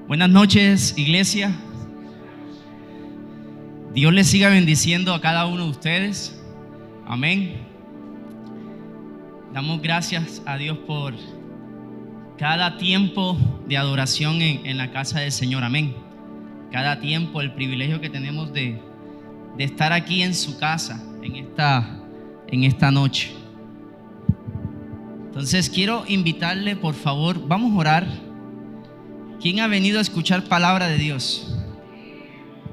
Buenas noches, iglesia. Dios les siga bendiciendo a cada uno de ustedes. Amén. Damos gracias a Dios por cada tiempo de adoración en la casa del Señor. Amén. Cada tiempo, el privilegio que tenemos de estar aquí en su casa en esta noche. Entonces quiero invitarle, por favor, vamos a orar. ¿Quién ha venido a escuchar palabra de Dios?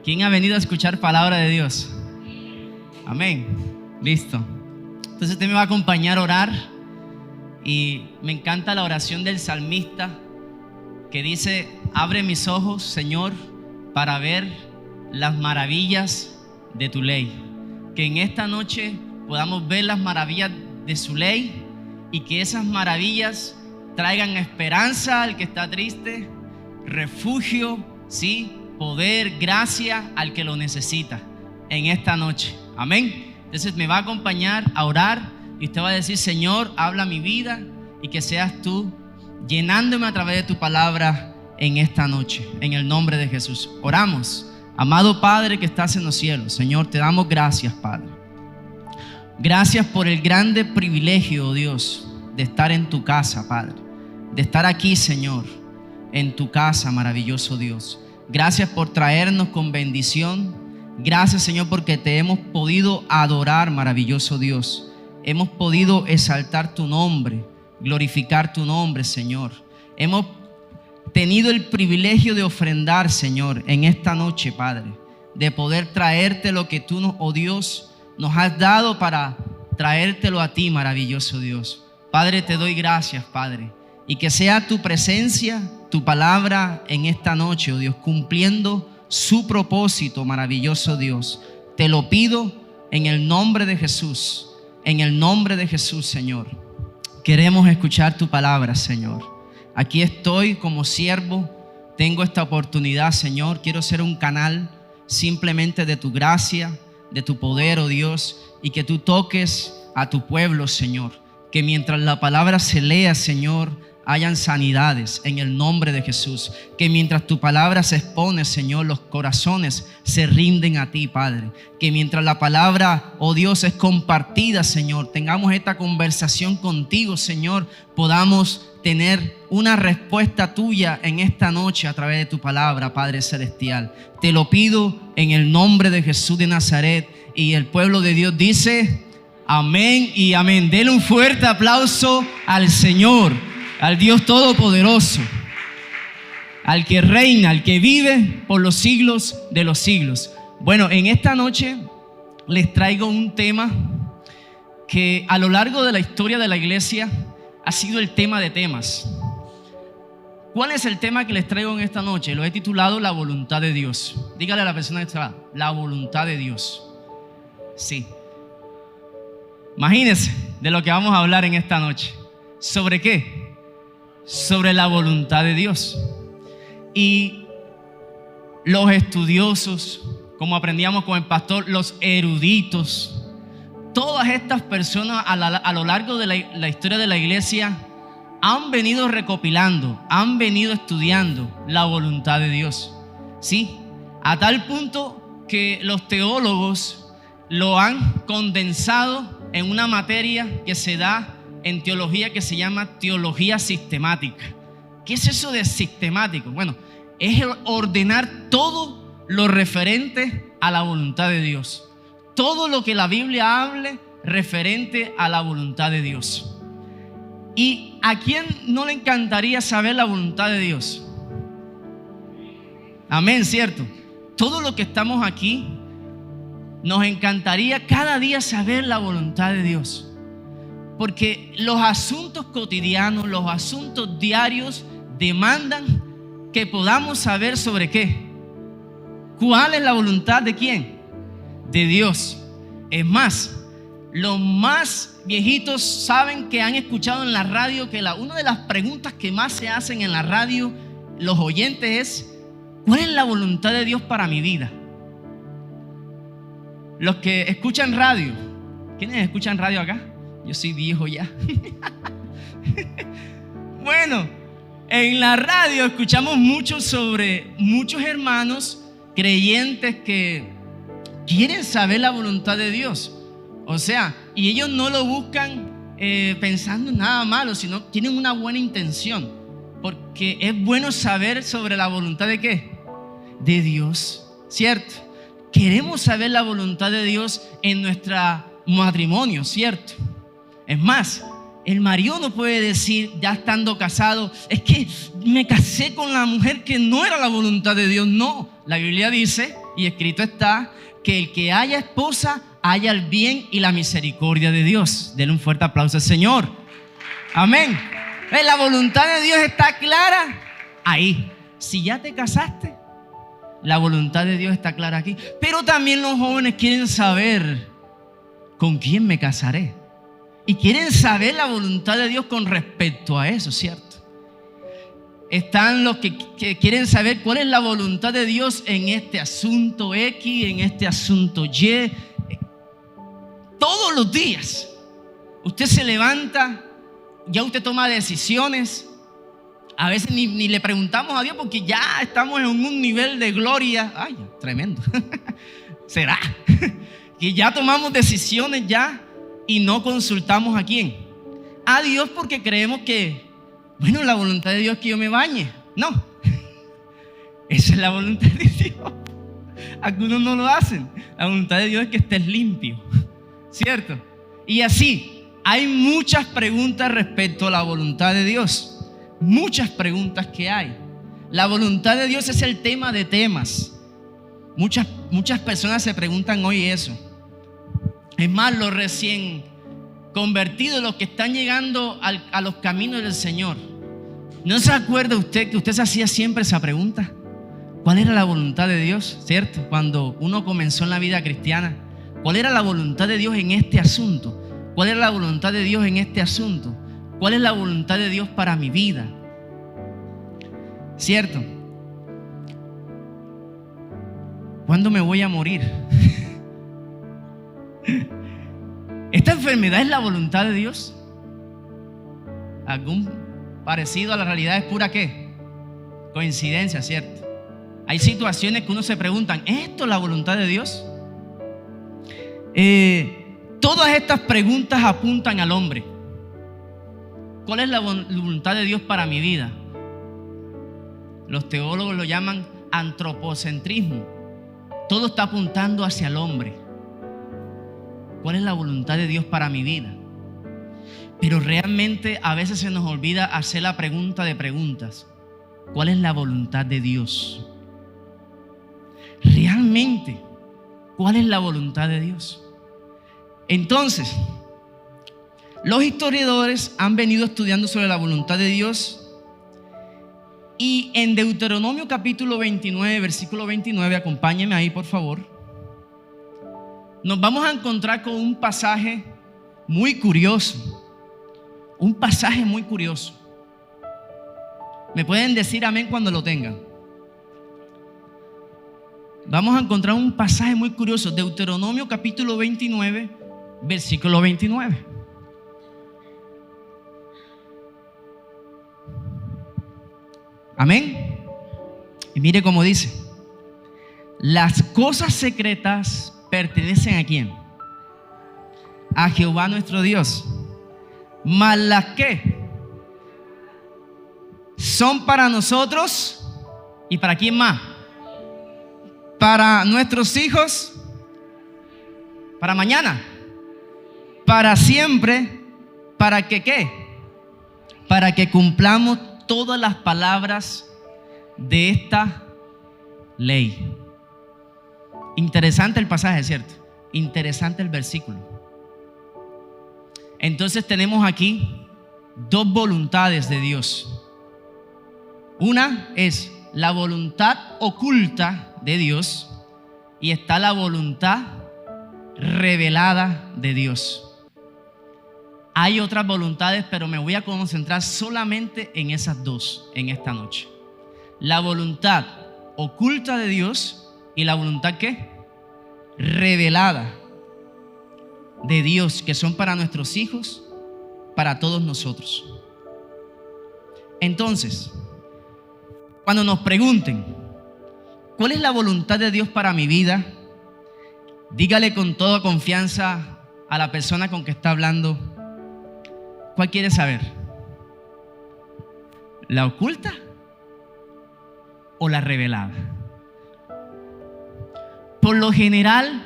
¿Quién ha venido a escuchar palabra de Dios? Amén. Listo. Entonces usted me va a acompañar a orar. Y me encanta la oración del salmista que dice: abre mis ojos, Señor, para ver las maravillas de tu ley. Que en esta noche podamos ver las maravillas de su ley y que esas maravillas traigan esperanza al que está triste, refugio, sí, poder, gracia al que lo necesita en esta noche. Amén. Entonces me va a acompañar a orar y usted va a decir: Señor, habla mi vida y que seas tú llenándome a través de tu palabra en esta noche, en el nombre de Jesús. Oramos. Amado Padre que estás en los cielos, Señor, te damos gracias, Padre. Gracias por el grande privilegio, oh Dios, de estar en tu casa, Padre. De estar aquí, Señor, en tu casa, maravilloso Dios. Gracias por traernos con bendición. Gracias, Señor, porque te hemos podido adorar, maravilloso Dios. Hemos podido exaltar tu nombre, glorificar tu nombre, Señor. Hemos tenido el privilegio de ofrendar, Señor, en esta noche, Padre, de poder traerte lo que tú, oh Dios, nos has dado para traértelo a ti, maravilloso Dios. Padre, te doy gracias, Padre, y que sea tu presencia, tu palabra en esta noche, oh Dios, cumpliendo su propósito, maravilloso Dios. Te lo pido en el nombre de Jesús, en el nombre de Jesús, Señor. Queremos escuchar tu palabra, Señor. Aquí estoy como siervo, tengo esta oportunidad, Señor. Quiero ser un canal simplemente de tu gracia, de tu poder, oh Dios, y que tú toques a tu pueblo, Señor. Que mientras la palabra se lea, Señor, hayan sanidades en el nombre de Jesús. Que mientras tu palabra se expone, Señor, los corazones se rinden a ti, Padre. Que mientras la palabra, oh Dios, es compartida, Señor, tengamos esta conversación contigo, Señor, podamos tener una respuesta tuya en esta noche a través de tu palabra, Padre Celestial. Te lo pido en el nombre de Jesús de Nazaret. Y el pueblo de Dios dice: amén y amén. Denle un fuerte aplauso al Señor, al Dios Todopoderoso, al que reina, al que vive por los siglos de los siglos. Bueno, en esta noche les traigo un tema que a lo largo de la historia de la iglesia ha sido el tema de temas. ¿Cuál es el tema que les traigo en esta noche? Lo he titulado La voluntad de Dios. Dígale a la persona que está: la voluntad de Dios. Sí. Imagínense de lo que vamos a hablar en esta noche. ¿Sobre qué? Sobre la voluntad de Dios. Y los estudiosos, como aprendíamos con el pastor, los eruditos, todas estas personas a lo largo de la historia de la iglesia han venido recopilando, han venido estudiando la voluntad de Dios. Sí, a tal punto que los teólogos lo han condensado en una materia que se da en teología que se llama teología sistemática. ¿Qué es eso de sistemático? Bueno, es el ordenar todo lo referente a la voluntad de Dios. Todo lo que la Biblia hable referente a la voluntad de Dios. ¿Y a quién no le encantaría saber la voluntad de Dios? Amén, ¿cierto? Todo lo que estamos aquí nos encantaría cada día saber la voluntad de Dios. Porque los asuntos cotidianos, los asuntos diarios demandan que podamos saber sobre qué. ¿Cuál es la voluntad de quién? De Dios. Es más, los más viejitos saben que han escuchado en la radio que una de las preguntas que más se hacen en la radio los oyentes es: ¿cuál es la voluntad de Dios para mi vida? Los que escuchan radio, ¿quiénes escuchan radio acá? Yo soy viejo ya. Bueno, En la radio escuchamos mucho sobre muchos hermanos creyentes que quieren saber la voluntad de Dios. O sea, y ellos no lo buscan pensando en nada malo, sino tienen una buena intención. Porque es bueno saber sobre la voluntad de ¿qué? De Dios, ¿cierto? Queremos saber la voluntad de Dios en nuestro matrimonio, ¿cierto? Es más, el marido no puede decir, ya estando casado, es que me casé con la mujer que no era la voluntad de Dios. No, la Biblia dice, y escrito está, que el que haya esposa, haya el bien y la misericordia de Dios. Denle un fuerte aplauso al Señor. Amén. La voluntad de Dios está clara ahí. Si ya te casaste, la voluntad de Dios está clara aquí. Pero también los jóvenes quieren saber con quién me casaré. Y quieren saber la voluntad de Dios con respecto a eso, ¿cierto? Están los que quieren saber cuál es la voluntad de Dios en este asunto X, en este asunto Y. Todos los días usted se levanta, ya usted toma decisiones. A veces ni le preguntamos a Dios porque ya estamos en un nivel de gloria. Ay, tremendo. ¿Será? Que ya tomamos decisiones ya y no consultamos a quién. A Dios, porque creemos que, bueno, la voluntad de Dios es que yo me bañe. No. Esa es la voluntad de Dios. Algunos no lo hacen. La voluntad de Dios es que estés limpio, ¿cierto? Y así, hay muchas preguntas respecto a la voluntad de Dios. Muchas preguntas que hay. La voluntad de Dios es el tema de temas. Muchas personas se preguntan hoy eso. Es más, los recién convertidos, los que están llegando a los caminos del Señor, ¿no se acuerda usted que usted se hacía siempre esa pregunta? ¿Cuál era la voluntad de Dios? ¿Cierto? Cuando uno comenzó en la vida cristiana, ¿cuál era la voluntad de Dios en este asunto? ¿Cuál era la voluntad de Dios en este asunto? ¿Cuál es la voluntad de Dios para mi vida? ¿Cierto? ¿Cuándo me voy a morir? ¿Esta enfermedad es la voluntad de Dios? ¿Algún parecido a la realidad es pura qué? Coincidencia, ¿cierto? Hay situaciones que uno se preguntan, ¿es esto la voluntad de Dios? Todas estas preguntas apuntan al hombre. ¿Cuál es la voluntad de Dios para mi vida? Los teólogos lo llaman antropocentrismo. Todo está apuntando hacia el hombre. ¿Cuál es la voluntad de Dios para mi vida? Pero realmente a veces se nos olvida hacer la pregunta de preguntas. ¿Cuál es la voluntad de Dios? Realmente, ¿cuál es la voluntad de Dios? Entonces, los historiadores han venido estudiando sobre la voluntad de Dios. Y en Deuteronomio capítulo 29, versículo 29, acompáñenme ahí por favor, nos vamos a encontrar con un pasaje muy curioso. Un pasaje muy curioso. ¿Me pueden decir amén cuando lo tengan? Vamos a encontrar un pasaje muy curioso. Deuteronomio capítulo 29, versículo 29. Amén. Y mire cómo dice: las cosas secretas pertenecen ¿a quién? A Jehová nuestro Dios. Mas las que son para nosotros, ¿y para quién más? Para nuestros hijos, para mañana, para siempre, ¿para que qué? Para que cumplamos todas las palabras de esta ley. Interesante el pasaje, ¿cierto? Interesante el versículo. Entonces tenemos aquí dos voluntades de Dios. Una es la voluntad oculta de Dios y está la voluntad revelada de Dios. Hay otras voluntades, pero me voy a concentrar solamente en esas dos en esta noche. La voluntad oculta de Dios y la voluntad ¿qué? Revelada de Dios, que son para nuestros hijos, para todos nosotros. Entonces, cuando nos pregunten, ¿cuál es la voluntad de Dios para mi vida? Dígale con toda confianza a la persona con que está hablando, ¿cuál quiere saber? ¿La oculta o la revelada? Por lo general,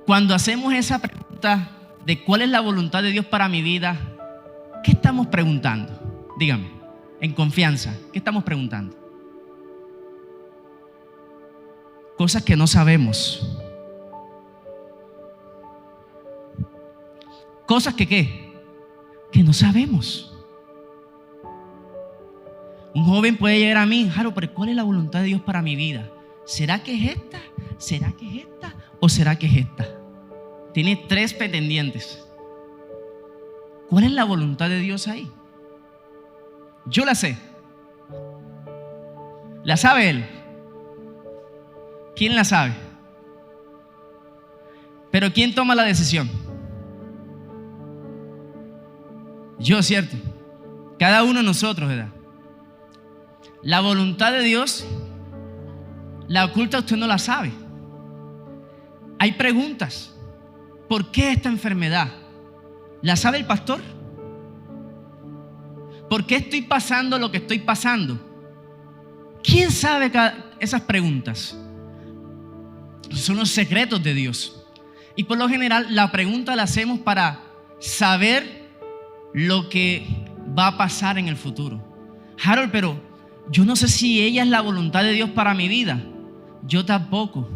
cuando hacemos esa pregunta de cuál es la voluntad de Dios para mi vida, ¿qué estamos preguntando? Dígame, en confianza, ¿qué estamos preguntando? Cosas que no sabemos. Cosas que ¿qué? Que no sabemos. Un joven puede llegar a mí, Harold, pero ¿cuál es la voluntad de Dios para mi vida? ¿Será que es esta? ¿Será que es esta? ¿O será que es esta? Tiene 3 pretendientes. ¿Cuál es la voluntad de Dios ahí? Yo la sé. ¿La sabe Él? ¿Quién la sabe? Pero ¿quién toma la decisión? Yo, ¿cierto? Cada uno de nosotros, ¿verdad? La voluntad de Dios, la oculta, usted no la sabe. Hay preguntas. ¿Por qué esta enfermedad? ¿La sabe el pastor? ¿Por qué estoy pasando lo que estoy pasando? ¿Quién sabe esas preguntas? Son los secretos de Dios. Y por lo general la pregunta la hacemos para saber lo que va a pasar en el futuro. Harold, pero yo no sé si ella es la voluntad de Dios para mi vida. Yo tampoco.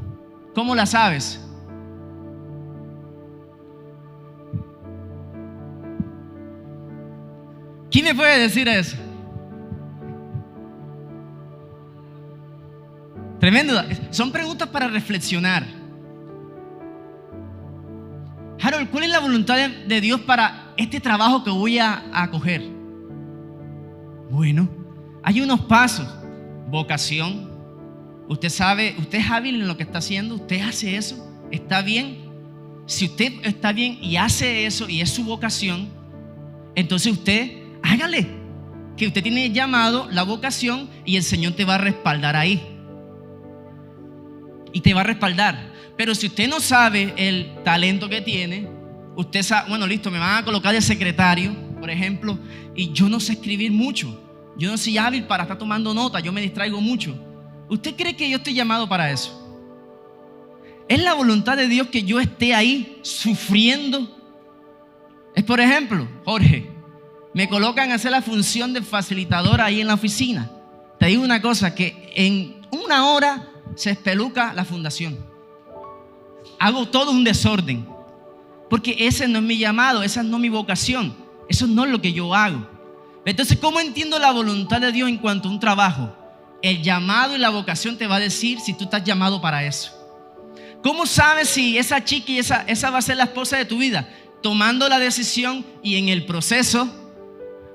¿Cómo la sabes? ¿Quién me puede decir eso? Tremendo. Son preguntas para reflexionar. Harold, ¿cuál es la voluntad de Dios para este trabajo que voy a coger? Bueno, hay unos pasos. Vocación. Usted sabe, usted es hábil en lo que está haciendo. Usted hace eso. ¿Está bien? Si usted está bien y hace eso y es su vocación, entonces usted hágale. Que usted tiene llamado, la vocación, y el Señor te va a respaldar ahí. Y te va a respaldar. Pero si usted no sabe el talento que tiene, usted sabe, bueno, listo, me van a colocar de secretario, por ejemplo, y yo no sé escribir mucho. Yo no soy hábil para estar tomando nota, yo me distraigo mucho. ¿Usted cree que yo estoy llamado para eso? ¿Es la voluntad de Dios que yo esté ahí sufriendo? Es, por ejemplo, Jorge, me colocan a hacer la función de facilitador ahí en la oficina. Te digo una cosa, que en 1 hora se espeluca la fundación. Hago todo un desorden, porque ese no es mi llamado, esa no es mi vocación, eso no es lo que yo hago. Entonces, ¿cómo entiendo la voluntad de Dios en cuanto a un trabajo? El llamado y la vocación te va a decir si tú estás llamado para eso. ¿Cómo sabes si esa chica y esa va a ser la esposa de tu vida? Tomando la decisión y en el proceso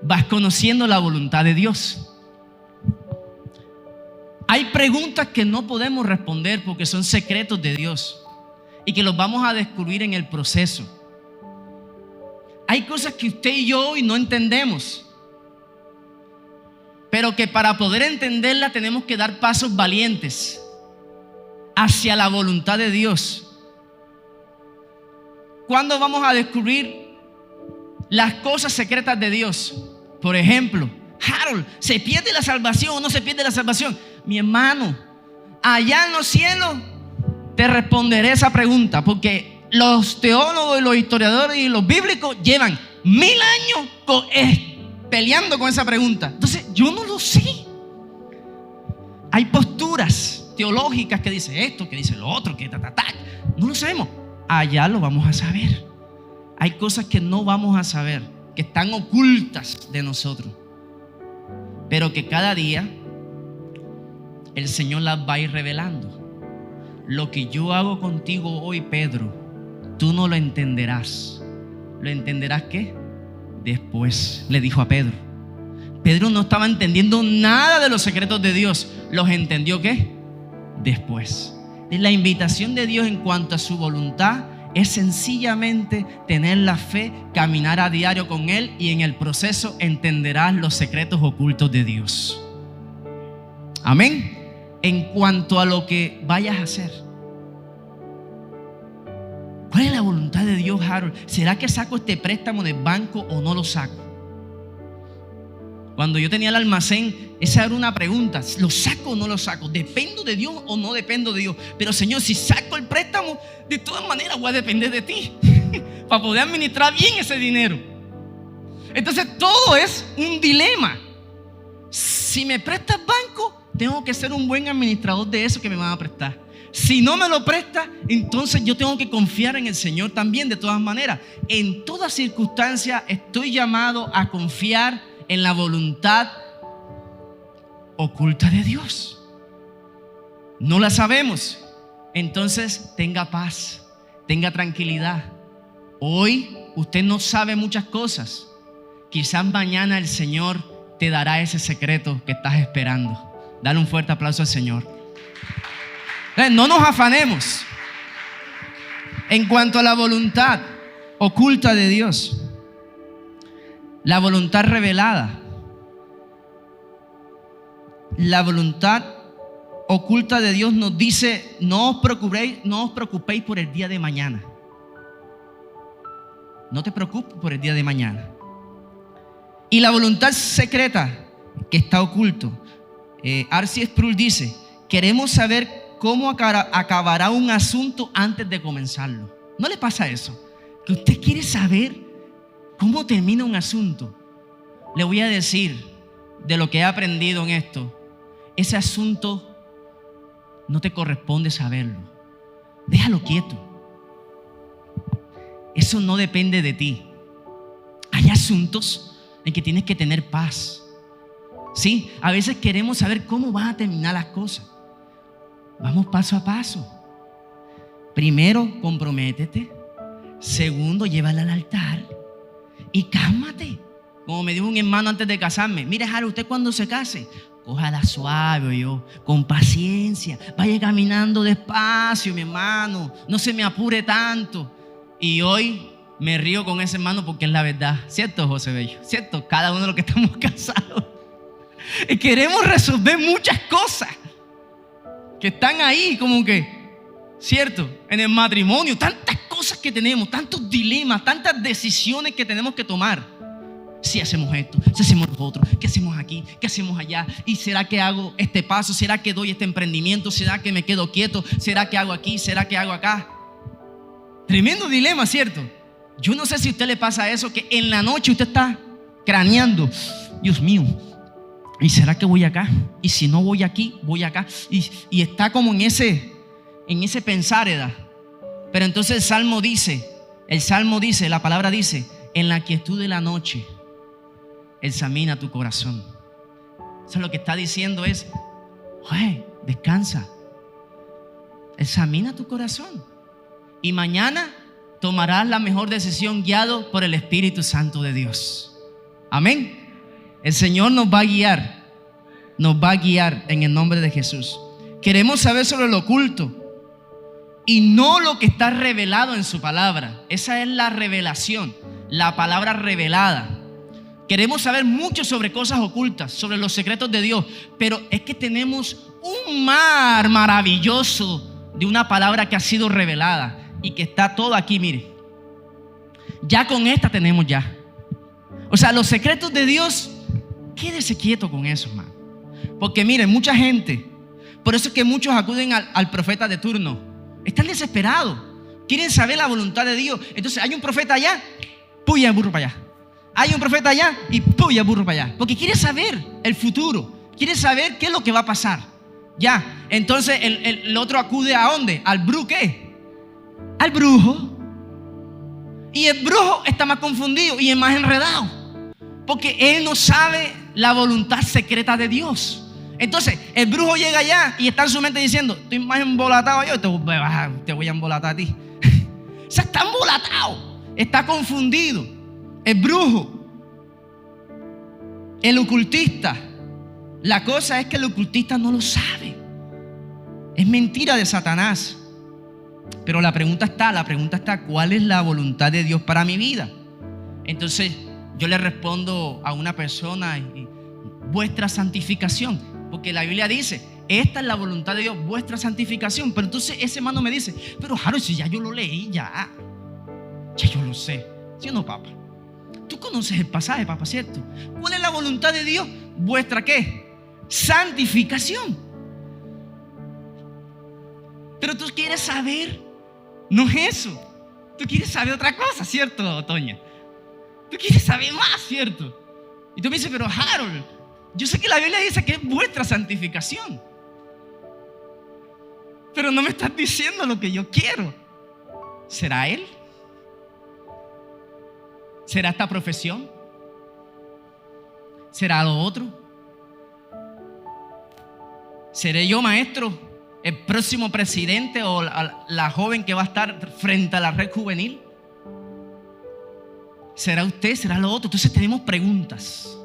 vas conociendo la voluntad de Dios. Hay preguntas que no podemos responder porque son secretos de Dios y que los vamos a descubrir en el proceso. Hay cosas que usted y yo hoy no entendemos, pero que para poder entenderla tenemos que dar pasos valientes hacia la voluntad de Dios. ¿Cuándo vamos a descubrir las cosas secretas de Dios? Por ejemplo, Harold, ¿se pierde la salvación o no se pierde la salvación? Mi hermano, allá en los cielos te responderé esa pregunta, porque los teólogos y los historiadores y los bíblicos llevan 1000 años peleando con esa pregunta. Entonces yo no lo sé. Hay posturas teológicas que dicen esto, que dicen lo otro, que no lo sabemos. Allá lo vamos a saber. Hay cosas que no vamos a saber, que están ocultas de nosotros, pero que cada día el Señor las va a ir revelando. Lo que yo hago contigo hoy, Pedro, tú no lo entenderás. ¿Lo entenderás qué? Después, le dijo a Pedro. Pedro no estaba entendiendo nada de los secretos de Dios. ¿Los entendió qué? Después. La invitación de Dios en cuanto a su voluntad es sencillamente tener la fe, caminar a diario con Él, y en el proceso entenderás los secretos ocultos de Dios. Amén. En cuanto a lo que vayas a hacer, ¿cuál es la voluntad de Dios, Harold? ¿Será que saco este préstamo del banco o no lo saco? Cuando yo tenía el almacén, esa era una pregunta: ¿lo saco o no lo saco? ¿Dependo de Dios o no dependo de Dios? Pero Señor, si saco el préstamo, de todas maneras voy a depender de ti para poder administrar bien ese dinero. Entonces todo es un dilema. Si me presta el banco, tengo que ser un buen administrador de eso que me van a prestar. Si no me lo presta, entonces yo tengo que confiar en el Señor también. De todas maneras, en toda circunstancia estoy llamado a confiar en la voluntad oculta de Dios. No la sabemos, entonces tenga paz, tenga tranquilidad. Hoy usted no sabe muchas cosas. Quizás mañana el Señor te dará ese secreto que estás esperando. Dale un fuerte aplauso al Señor. No nos afanemos. En cuanto a la voluntad oculta de Dios, la voluntad revelada, la voluntad oculta de Dios nos dice: no os preocupéis por el día de mañana. No te preocupes por el día de mañana. Y la voluntad secreta, que está oculto, R.C. Sproul dice: queremos saber cómo acabará un asunto antes de comenzarlo. ¿No le pasa eso? Que usted quiere saber cómo termina un asunto. Le voy a decir de lo que he aprendido en esto: ese asunto no te corresponde saberlo. Déjalo quieto. Eso no depende de ti. Hay asuntos en que tienes que tener paz. Sí, a veces queremos saber cómo van a terminar las cosas. Vamos paso a paso. Primero, comprométete. Segundo, llévala al altar. Y cálmate. Como me dijo un hermano antes de casarme: mire, Harold, usted cuando se case, cójala suave, con paciencia. Vaya caminando despacio, mi hermano. No se me apure tanto. Y hoy me río con ese hermano porque es la verdad. ¿Cierto, José Bello? ¿Cierto? Cada uno de los que estamos casados queremos resolver muchas cosas que están ahí como que, ¿cierto? En el matrimonio, tantas cosas que tenemos, tantos dilemas, tantas decisiones que tenemos que tomar. Si hacemos esto, si hacemos lo otro, ¿qué hacemos aquí? ¿Qué hacemos allá? ¿Y será que hago este paso? ¿Será que doy este emprendimiento? ¿Será que me quedo quieto? ¿Será que hago aquí? ¿Será que hago acá? Tremendo dilema, ¿cierto? Yo no sé si a usted le pasa eso, que en la noche usted está craneando: Dios mío, ¿y será que voy acá? Y si no voy aquí, voy acá. Y está como en ese pensar, ¿verdad? Pero entonces el Salmo dice, la palabra dice: en la quietud de la noche examina tu corazón. Eso es lo que está diciendo es: oye, descansa, examina tu corazón, y mañana tomarás la mejor decisión guiado por el Espíritu Santo de Dios. Amén. El Señor nos va a guiar en el nombre de Jesús. Queremos saber sobre lo oculto y no lo que está revelado en su palabra. Esa es la revelación, la palabra revelada. Queremos saber mucho sobre cosas ocultas, sobre los secretos de Dios, pero es que tenemos un mar maravilloso de una palabra que ha sido revelada y que está todo aquí, mire. Ya con esta tenemos ya. O sea, los secretos de Dios, quédese quieto con eso, hermano. Porque miren, mucha gente, por eso es que muchos acuden al profeta de turno. Están desesperados, quieren saber la voluntad de Dios. Entonces hay un profeta allá, puya el burro para allá. Hay un profeta allá y puya el burro para allá. Porque quiere saber el futuro, quiere saber qué es lo que va a pasar. Ya, entonces el otro acude ¿a dónde? ¿Al brujo qué? Al brujo. Y el brujo está más confundido y es más enredado, porque él no sabe la voluntad secreta de Dios. Entonces el brujo llega allá y está en su mente diciendo: estoy más embolatado yo, te voy a embolatar a ti. O sea, está embolatado, está confundido. El brujo, el ocultista, la cosa es que el ocultista no lo sabe. Es mentira de Satanás. Pero la pregunta está, ¿cuál es la voluntad de Dios para mi vida? Entonces yo le respondo a una persona, vuestra santificación, porque la Biblia dice, esta es la voluntad de Dios, vuestra santificación. Pero entonces ese hermano me dice, pero Harold, si ya yo lo leí, ya yo lo sé. ¿Sí o no, papá? Tú conoces el pasaje, papá, ¿cierto? ¿Cuál es la voluntad de Dios? ¿Vuestra qué? Santificación. Pero tú quieres saber, no es eso. Tú quieres saber otra cosa, ¿cierto, Toña? Tú quieres saber más, ¿cierto? Y tú me dices, pero Harold, yo sé que la Biblia dice que es vuestra santificación, pero no me estás diciendo lo que yo quiero. ¿Será Él? ¿Será esta profesión? ¿Será lo otro? ¿Seré yo, maestro, el próximo presidente o la joven que va a estar frente a la red juvenil? ¿Será usted? ¿Será lo otro? Entonces tenemos preguntas,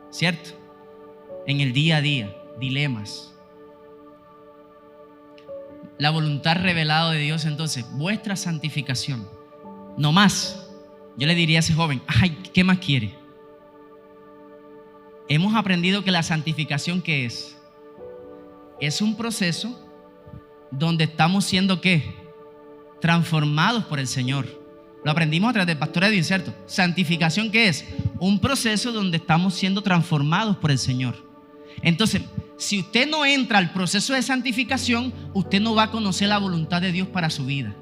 ¿cierto? En el día a día, dilemas. La voluntad revelada de Dios, entonces, vuestra santificación. No más. Yo le diría a ese joven, ay, ¿qué más quiere? Hemos aprendido que la santificación, ¿qué es? Es un proceso donde estamos siendo, ¿qué? Transformados por el Señor. Lo aprendimos a través del pastor Edwin, ¿cierto? Santificación, ¿qué es? Un proceso donde estamos siendo transformados por el Señor. Entonces, si usted no entra al proceso de santificación, usted no va a conocer la voluntad de Dios para su vida.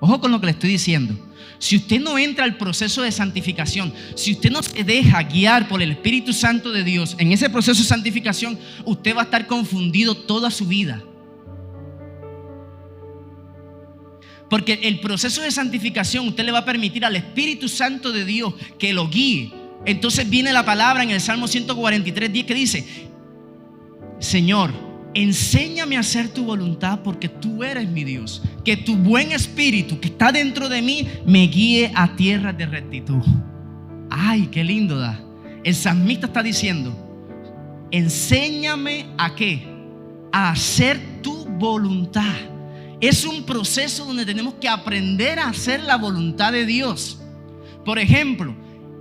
Ojo con lo que le estoy diciendo. Si usted no entra al proceso de santificación, si usted no se deja guiar por el Espíritu Santo de Dios en ese proceso de santificación, usted va a estar confundido toda su vida. Porque el proceso de santificación usted le va a permitir al Espíritu Santo de Dios que lo guíe. Entonces viene la palabra en el Salmo 143:10 que dice: Señor, enséñame a hacer tu voluntad porque tú eres mi Dios. Que tu buen espíritu que está dentro de mí me guíe a tierras de rectitud. Ay, qué lindo da. El salmista está diciendo: enséñame a qué, a hacer tu voluntad. Es un proceso donde tenemos que aprender a hacer la voluntad de Dios. Por ejemplo,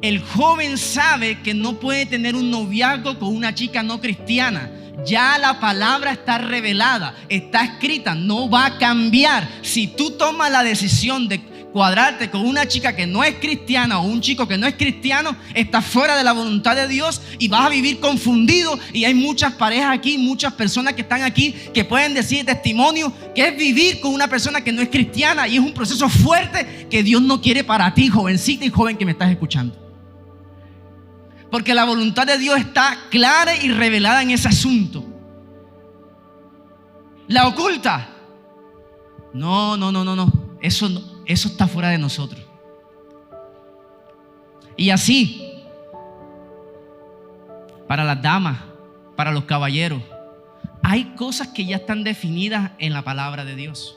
el joven sabe que no puede tener un noviazgo con una chica no cristiana. Ya la palabra está revelada, está escrita, no va a cambiar. Si tú tomas la decisión de cuadrarte con una chica que no es cristiana o un chico que no es cristiano, estás fuera de la voluntad de Dios y vas a vivir confundido. Y hay muchas parejas aquí, muchas personas que están aquí que pueden decir testimonio que es vivir con una persona que no es cristiana, y es un proceso fuerte que Dios no quiere para ti, jovencita y joven que me estás escuchando. Porque la voluntad de Dios está clara y revelada en ese asunto. ¿La oculta? No. Eso está fuera de nosotros. Y así, para las damas, para los caballeros, hay cosas que ya están definidas en la palabra de Dios.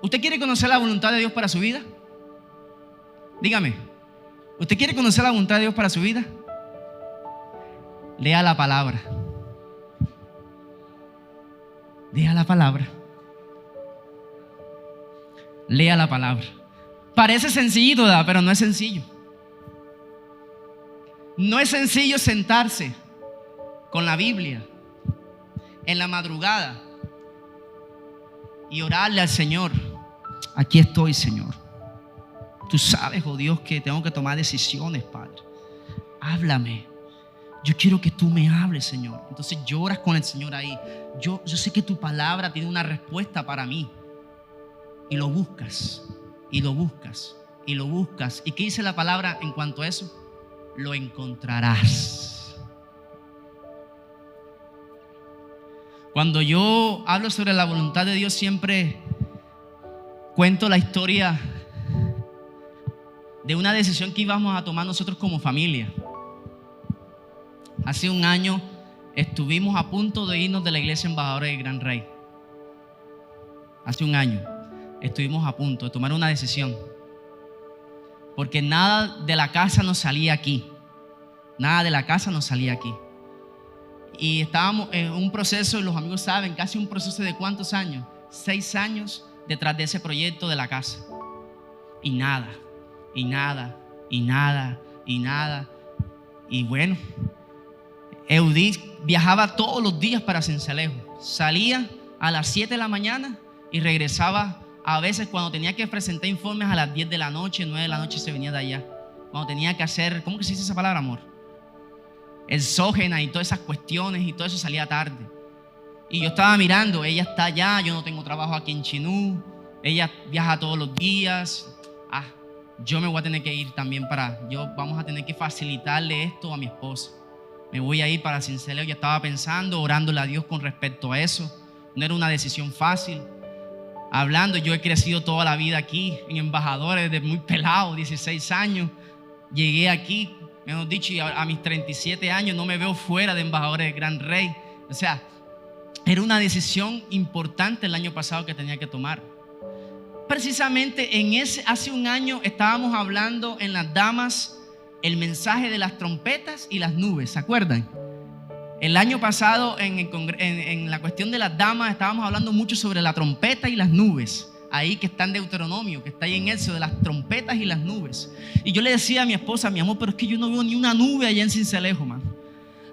¿Usted quiere conocer la voluntad de Dios para su vida? Dígame, ¿usted quiere conocer la voluntad de Dios para su vida? Lea la palabra. Lea la palabra. Lea la palabra. Parece sencillito, ¿verdad? Pero no es sencillo. No es sencillo sentarse con la Biblia en la madrugada y orarle al Señor. Aquí estoy, Señor. Tú sabes, oh Dios, que tengo que tomar decisiones, Padre. Háblame. Yo quiero que tú me hables, Señor. Entonces lloras con el Señor ahí. Yo sé que tu palabra tiene una respuesta para mí. Y lo buscas, y lo buscas, y lo buscas. ¿Y qué dice la palabra en cuanto a eso? Lo encontrarás. Cuando yo hablo sobre la voluntad de Dios, siempre cuento la historia de una decisión que íbamos a tomar nosotros como familia. Hace un año estuvimos a punto de irnos de la iglesia embajadora del Gran Rey. Hace un año estuvimos a punto de tomar una decisión, porque nada de la casa nos salía aquí. Nada de la casa nos salía aquí. Y estábamos en un proceso, los amigos saben, casi un proceso de ¿cuántos años? 6 años detrás de ese proyecto de la casa. Y nada, y nada, y nada, y nada. Y bueno, Eudith viajaba todos los días para Sincelejo. Salía a las 7 de la mañana y regresaba a veces cuando tenía que presentar informes a las 10 de la noche, 9 de la noche se venía de allá. Cuando tenía que hacer, ¿cómo que se dice esa palabra, amor? Exógena y todas esas cuestiones y todo eso salía tarde. Y yo estaba mirando, ella está allá, yo no tengo trabajo aquí en Chinú, ella viaja todos los días. Yo me voy a tener que ir también vamos a tener que facilitarle esto a mi esposa. Me voy a ir para Sincelejo. Yo estaba pensando, orándole a Dios con respecto a eso. No era una decisión fácil. Hablando, yo he crecido toda la vida aquí en Embajadores, desde muy pelado, 16 años. Llegué aquí, mejor dicho, y a mis 37 años no me veo fuera de Embajadores del Gran Rey. O sea, era una decisión importante el año pasado que tenía que tomar. Precisamente hace un año estábamos hablando en las damas el mensaje de las trompetas y las nubes, ¿se acuerdan? El año pasado en la cuestión de las damas estábamos hablando mucho sobre la trompeta y las nubes. Ahí que está en Deuteronomio, que está ahí en Éxodo, de las trompetas y las nubes. Y yo le decía a mi esposa, mi amor, pero es que yo no veo ni una nube allá en Sincelejo, man.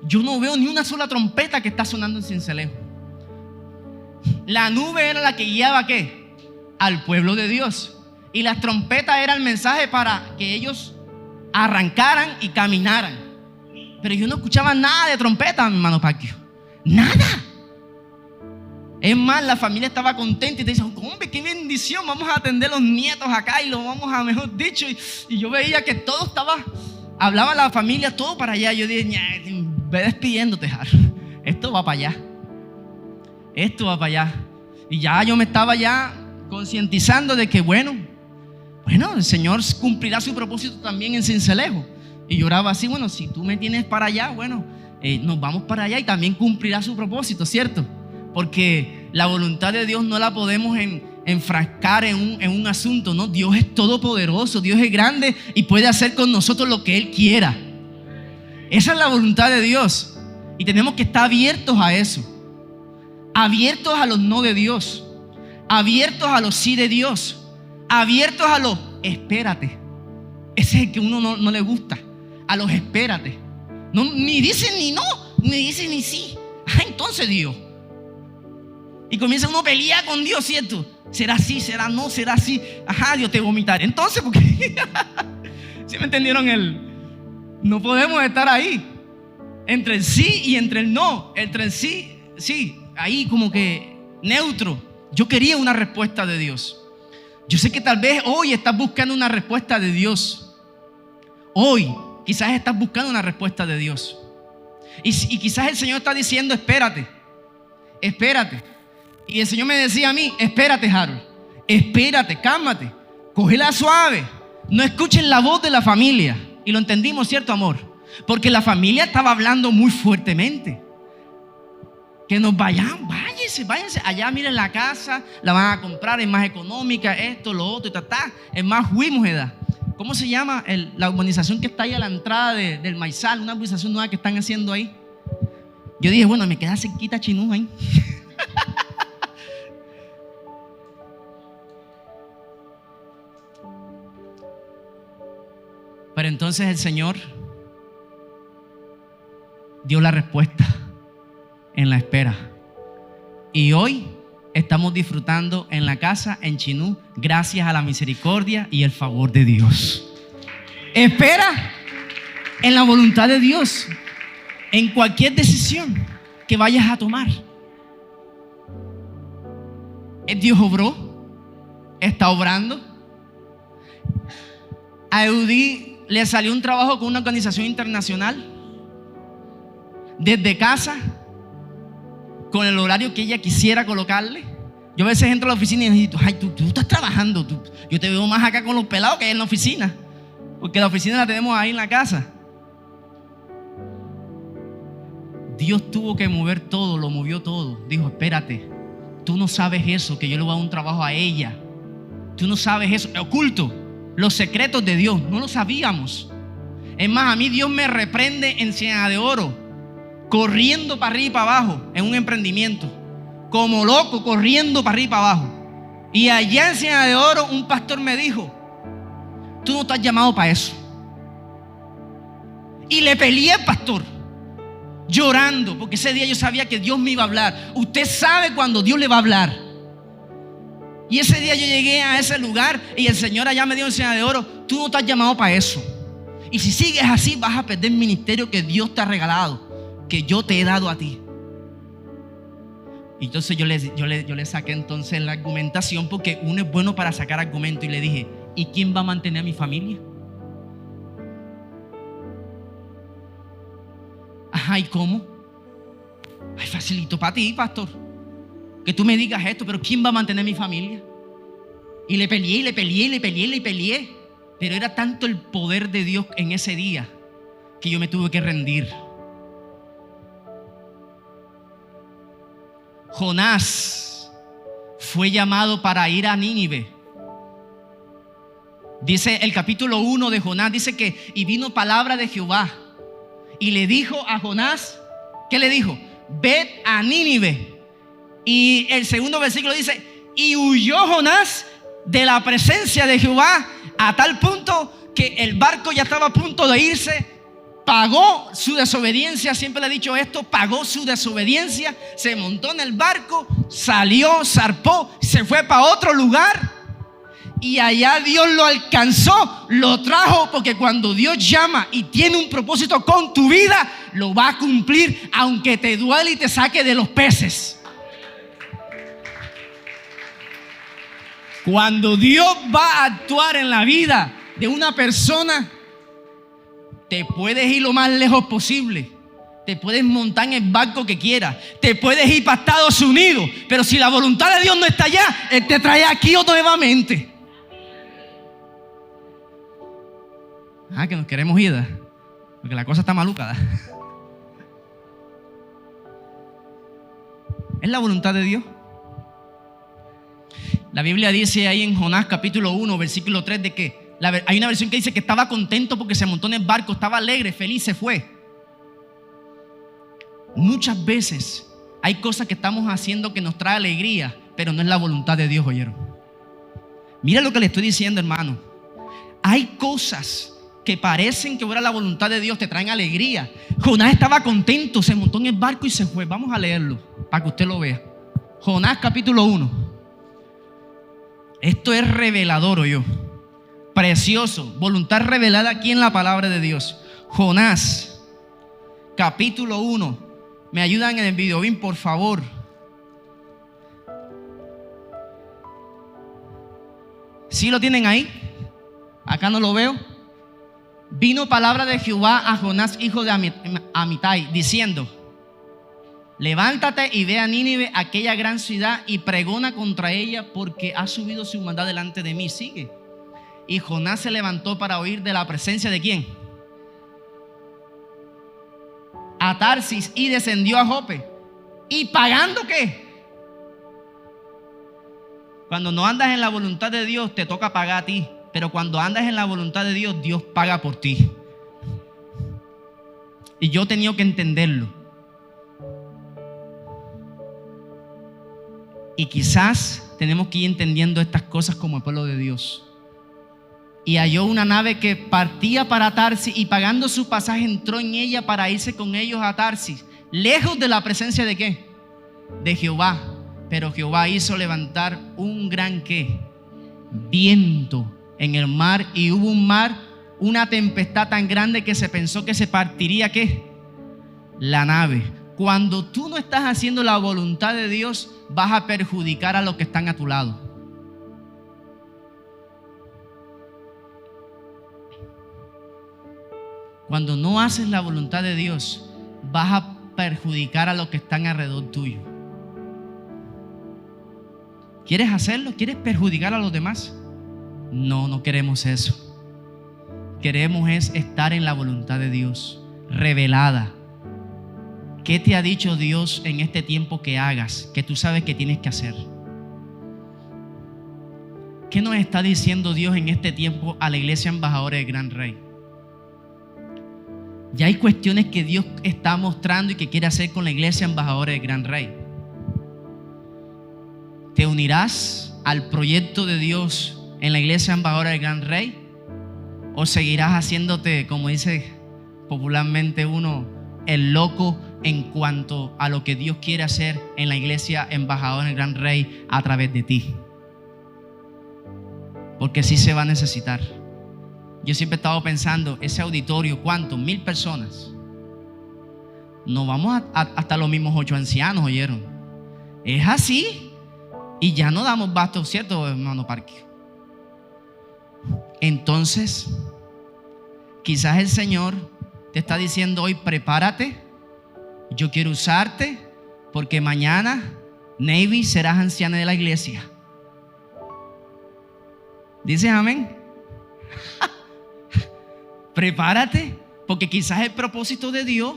Yo no veo ni una sola trompeta que está sonando en Sincelejo. La nube era la que guiaba ¿qué? Al pueblo de Dios. Y las trompetas era el mensaje para que ellos arrancaran y caminaran. Pero yo no escuchaba nada de trompeta, mi hermano Paquio. Nada. Es más, la familia estaba contenta y te dicen, hombre, qué bendición, vamos a atender los nietos acá y lo vamos a, mejor dicho. Y yo veía que todo hablaba la familia, todo para allá. Yo dije, ve despidiéndote, Jar. Esto va para allá. Esto va para allá. Y ya yo me estaba ya concientizando de que bueno, el Señor cumplirá su propósito también en Sincelejo. Y yo oraba así, bueno, si tú me tienes para allá, nos vamos para allá y también cumplirá su propósito, ¿cierto? Porque la voluntad de Dios no la podemos enfrascar en un asunto, ¿no? Dios es todopoderoso, Dios es grande y puede hacer con nosotros lo que Él quiera. Esa es la voluntad de Dios y tenemos que estar abiertos a eso, abiertos a los no de Dios, abiertos a los sí de Dios, abiertos a los espérate. Ese es el que uno no le gusta, a los espérate. No, ni dicen ni no, ni dicen ni sí. Entonces Dios. Y comienza uno a pelear con Dios, ¿cierto? ¿Será así? ¿Será no? ¿Será así? Dios te vomitaré. Entonces, porque ¿sí me entendieron? No podemos estar ahí entre el sí y entre el no. Entre el sí, ahí como que neutro. Yo quería una respuesta de Dios. Yo sé que tal vez hoy estás buscando una respuesta de Dios. Hoy quizás estás buscando una respuesta de Dios. Y quizás el Señor está diciendo, espérate. Y el Señor me decía a mí, espérate, Harold. Espérate, cálmate. Cógela suave. No escuchen la voz de la familia. Y lo entendimos, ¿cierto, amor? Porque la familia estaba hablando muy fuertemente. Que nos vayan, váyanse. Allá miren la casa, la van a comprar, es más económica, esto, lo otro, es más, fuimos, edad. ¿Cómo se llama la urbanización que está ahí a la entrada del Maizal? Una urbanización nueva que están haciendo ahí. Yo dije, bueno, me queda cerquita Chinú ahí. Pero entonces el Señor dio la respuesta en la espera. Y hoy estamos disfrutando en la casa en Chinú gracias a la misericordia y el favor de Dios. Espera en la voluntad de Dios en cualquier decisión que vayas a tomar. Dios obró, está obrando. A Eudí le salió un trabajo con una organización internacional desde casa, con el horario que ella quisiera colocarle. Yo a veces entro a la oficina y digo, tú estás trabajando, yo te veo más acá con los pelados que en la oficina, porque la oficina la tenemos ahí en la casa. Dios tuvo que mover todo, lo movió todo. Dijo, espérate, tú no sabes eso, que yo le voy a dar un trabajo a ella. Tú no sabes eso, oculto, los secretos de Dios, no lo sabíamos. Es más, a mí Dios me reprende en Ciénaga de Oro. corriendo para arriba y para abajo en un emprendimiento, como loco, corriendo para arriba y para abajo. Y allá en Ciénaga de Oro un pastor me dijo: tú no estás llamado para eso. Y le peleé al pastor, llorando, porque ese día yo sabía que Dios me iba a hablar. Usted sabe cuando Dios le va a hablar. Y ese día yo llegué a ese lugar y el Señor allá me dio en Ciénaga de Oro: tú no estás llamado para eso. Y si sigues así vas a perder el ministerio que Dios te ha regalado, que yo te he dado a ti. Y entonces yo le saqué entonces la argumentación, porque uno es bueno para sacar argumentos, y le dije: ¿y quién va a mantener a mi familia? Ajá, ¿y cómo? Ay, facilito para ti, pastor, que tú me digas esto, pero ¿quién va a mantener mi familia? Y le peleé. Pero era tanto el poder de Dios en ese día que yo me tuve que rendir. Jonás fue llamado para ir a Nínive. Dice el capítulo 1 de Jonás, dice que y vino palabra de Jehová y le dijo a Jonás, ¿qué le dijo? Ved a Nínive. Y el segundo versículo dice: y huyó Jonás de la presencia de Jehová a tal punto que el barco ya estaba a punto de irse. Pagó su desobediencia, siempre le he dicho esto, pagó su desobediencia, se montó en el barco, salió, zarpó, se fue para otro lugar y allá Dios lo alcanzó, lo trajo, porque cuando Dios llama y tiene un propósito con tu vida, lo va a cumplir, aunque te duele y te saque de los peces. Cuando Dios va a actuar en la vida de una persona, te puedes ir lo más lejos posible, te puedes montar en el barco que quieras, te puedes ir para Estados Unidos, pero si la voluntad de Dios no está allá, Él te trae aquí nuevamente. Que nos queremos ir, ¿da? Porque la cosa está maluca, ¿da? Es la voluntad de Dios. La Biblia dice ahí en Jonás capítulo 1 versículo 3 de que hay una versión que dice que estaba contento porque se montó en el barco, estaba alegre, feliz, se fue. Muchas veces hay cosas que estamos haciendo que nos trae alegría, pero no es la voluntad de Dios, ¿oyeron? Mira lo que le estoy diciendo, hermano. Hay cosas que parecen que fuera la voluntad de Dios, te traen alegría. Jonás estaba contento, se montó en el barco y se fue. Vamos a leerlo para que usted lo vea. Jonás capítulo 1. Esto es revelador, ¿oyó? Precioso, voluntad revelada aquí en la palabra de Dios. Jonás capítulo 1. ¿Me ayudan en el videobin, por favor? ¿Sí lo tienen ahí? Acá no lo veo. Vino palabra de Jehová a Jonás, hijo de Amitai, diciendo: levántate y ve a Nínive, aquella gran ciudad, y pregona contra ella, porque ha subido su maldad delante de mí. Sigue. Y Jonás se levantó para huir de la presencia de ¿quién? A Tarsis, y descendió a Jope. ¿Y pagando qué? Cuando no andas en la voluntad de Dios, te toca pagar a ti. Pero cuando andas en la voluntad de Dios, Dios paga por ti. Y yo he tenido que entenderlo. Y quizás tenemos que ir entendiendo estas cosas como el pueblo de Dios. Y halló una nave que partía para Tarsis, y pagando su pasaje entró en ella para irse con ellos a Tarsis, lejos de la presencia de ¿qué? De Jehová. Pero Jehová hizo levantar un gran ¿qué? Viento en el mar, y hubo una tempestad tan grande que se pensó que se partiría ¿qué? La nave. Cuando tú no estás haciendo la voluntad de Dios, vas a perjudicar a los que están a tu lado. Cuando no haces la voluntad de Dios, vas a perjudicar a los que están alrededor tuyo. ¿Quieres hacerlo? ¿Quieres perjudicar a los demás? No, no queremos eso. Queremos es estar en la voluntad de Dios, revelada. ¿Qué te ha dicho Dios en este tiempo que hagas, que tú sabes que tienes que hacer? ¿Qué nos está diciendo Dios en este tiempo a la iglesia embajadora del Gran Rey? Ya hay cuestiones que Dios está mostrando y que quiere hacer con la iglesia embajadora del Gran Rey. ¿Te unirás al proyecto de Dios en la iglesia embajadora del Gran Rey? ¿O seguirás haciéndote, como dice popularmente uno, el loco en cuanto a lo que Dios quiere hacer en la iglesia embajadora del Gran Rey a través de ti? Porque sí se va a necesitar. Yo siempre he estado pensando, ese auditorio, ¿cuántos? 1000 personas. No vamos hasta los mismos 8 ancianos, ¿oyeron? Es así. Y ya no damos basto, ¿cierto, hermano Parque? Entonces, quizás el Señor te está diciendo hoy, prepárate. Yo quiero usarte porque mañana, Navy, serás anciana de la iglesia. ¿Dices amén? Prepárate, porque quizás el propósito de Dios,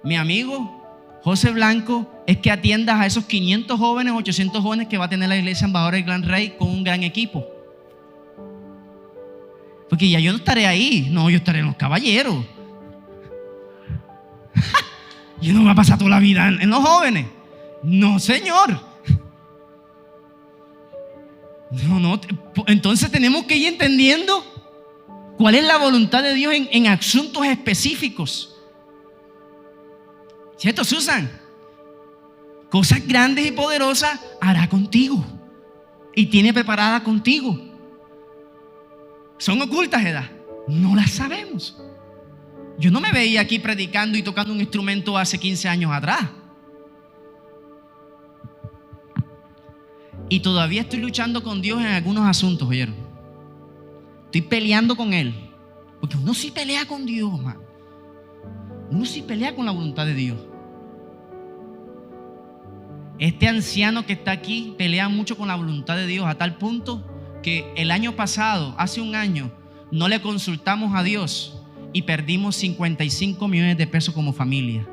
mi amigo José Blanco, es que atiendas a esos 500 jóvenes, 800 jóvenes que va a tener la iglesia embajadora del Gran Rey con un gran equipo. Porque ya yo no estaré ahí, no, yo estaré en los caballeros. Yo no voy a pasar toda la vida en los jóvenes. No, Señor. No, entonces tenemos que ir entendiendo cuál es la voluntad de Dios en asuntos específicos. ¿Cierto, Susan? Cosas grandes y poderosas hará contigo y tiene preparada contigo. ¿Son ocultas, edad? No las sabemos. Yo no me veía aquí predicando y tocando un instrumento hace 15 años atrás. Y todavía estoy luchando con Dios en algunos asuntos, ¿oyeron? Estoy peleando con Él. Porque uno sí pelea con Dios, hermano. Uno sí pelea con la voluntad de Dios. Este anciano que está aquí pelea mucho con la voluntad de Dios, a tal punto que el año pasado, hace un año, no le consultamos a Dios y perdimos 55 millones de pesos como familia.